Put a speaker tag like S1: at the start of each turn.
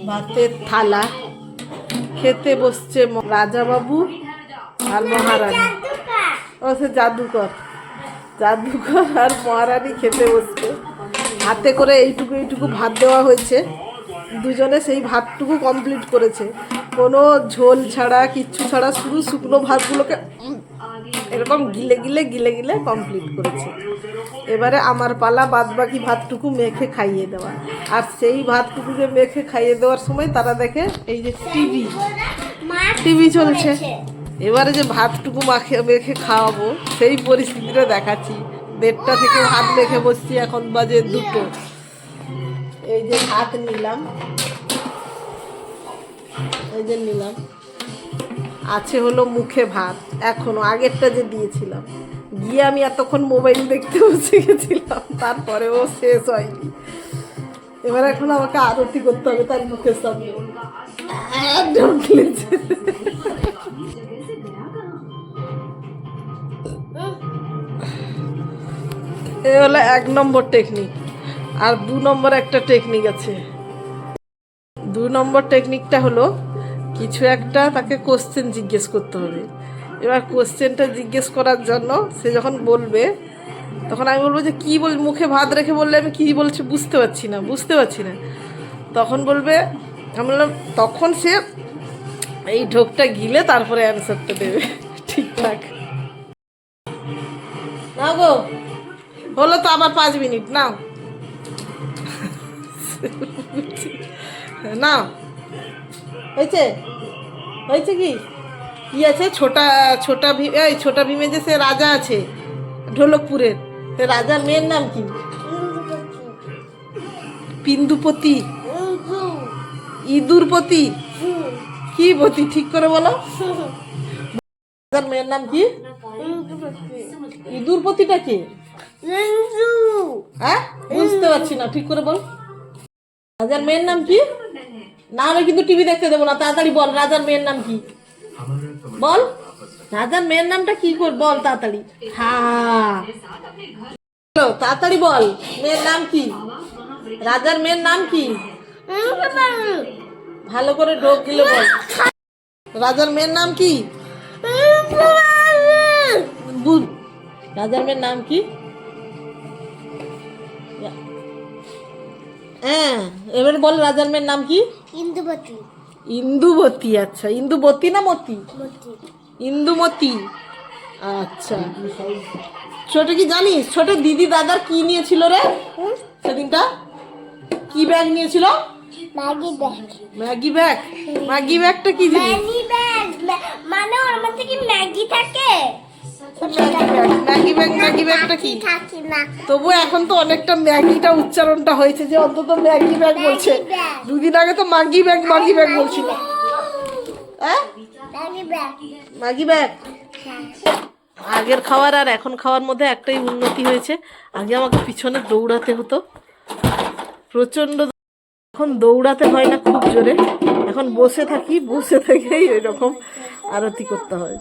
S1: ভাতের থালা, খেতে বসছে রাজা বাবু আর মহারানী। ও সে জাদুকর আর মহারানী খেতে বসছে। হাতে করে এইটুকু ভাত দেওয়া হয়েছে, দুজনে সেই ভাতটুকু কমপ্লিট করেছে, কোনো ঝোল ছাড়া কিচ্ছু ছাড়া, শুধু শুকনো ভাতগুলোকে এরকম গিলে গিলে কমপ্লিট করেছে। এবারে আমার পালা বাদ বাকি ভাতটুকু মেখে খাইয়ে দেওয়া। আর সেই ভাতটুকুকে মেখে খাইয়ে দেওয়ার সময় তারা দেখে এই যে টিভি চলছে। এবারে যে ভাতটুকু মেখে খাওয়াবো সেই পরিস্থিতিটা দেখাচ্ছি। 1:30 থেকে ভাত মেখে বসছি, এখন বাজে 2টো। এই যে ভাত নিলাম, আছে হলো মুখে ভাত, এখনো আগেরটা যে দিয়েছিলাম, গিয়ে আমি এতক্ষণ মোবাইল দেখতে বসে গেছিলাম, তারপরেও শেষ হয়নি। এবার এখন আমাকে আরতি করতে হবে তার মুখের সামনে। এ হলো 1 নম্বর টেকনিক। আর 2 নম্বর একটা টেকনিক আছে। 2 নম্বর টেকনিকটা হলো কিছু একটা তাকে কোশ্চেন জিজ্ঞেস করতে হবে। এবার কোশ্চেনটা জিজ্ঞেস করার জন্য সে যখন বলবে, তখন আমি বলবো যে কী মুখে ভাত রেখে বললে আমি কী বলছি বুঝতে পারছি না। তখন বলবে, আমি বললাম, তখন সে এই ঢোকটা গিলে তারপরে অ্যান্সারটা দেবে ঠিকঠাক। না গো, হলো তো আবার 5 মিনিট নাও। না হয়েছে কি আছে? ছোটা ভীমে যে সে রাজা আছে ঢোলকপুরের, সে রাজার মেয়ের নাম কি? পিন্দুপতি, ইঁদুরপতি, কি পতি ঠিক করে বলো। রাজার মেয়ের নাম কি? ইঁদুরপতিটা কি? হ্যাঁ, বুঝতে পারছি না, ঠিক করে বল। রাজার মেয়ের নাম কি? না হলে কিন্তু টিভি দেখতে দেবো না। তাড়াতাড়ি বল, রাজার মেয়ের নাম কি? বল, রাজার মেয়ের নামটা কি কর, বল তাড়াতাড়ি। হ্যাঁ, তাড়াতাড়ি বল, মেয়ের নাম কি? রাজার মেয়ের নাম কি? ভালো করে ঢোক গিলে বল, রাজার মেয়ের নাম কি? রাজার মেয়ের নাম কি? হ্যাঁ, এবার বল, রাজার মেয়ের নাম কি? ইন্দুবতী। আচ্ছা, ইন্দুবতী না মতি? ইন্দুমতি। আচ্ছা, ছোট কি জানিস, ছোট দিদি দাদার কি নিয়েছিল রে সেদিনটা? কি ব্যাগ নিয়েছিল? Maggi bag. ম্যাগি ব্যাগটা কি জিনিস?
S2: মানে ওর মধ্যে কি ম্যাগি থাকে?
S1: ম্যাগি ব্যাগটা কি? তবু এখন তো অনেকটা ম্যাগিটা উচ্চারণটা হয়েছে, যে অন্তত ম্যাগি ব্যাগ বলছে। 2 দিন আগে তো মাগি ব্যাগ বলছিল। হ্যাঁ, ম্যাগি ব্যাগ। আগের খাওয়ার আর এখন খাওয়ার মধ্যে একটাই উন্নতি হয়েছে। আগে আমাকে পিছনে দৌড়াতে হতো প্রচণ্ড, এখন দৌড়াতে হয় না খুব জোরে, এখন বসে থেকেই এরকম আরতি করতে হয়।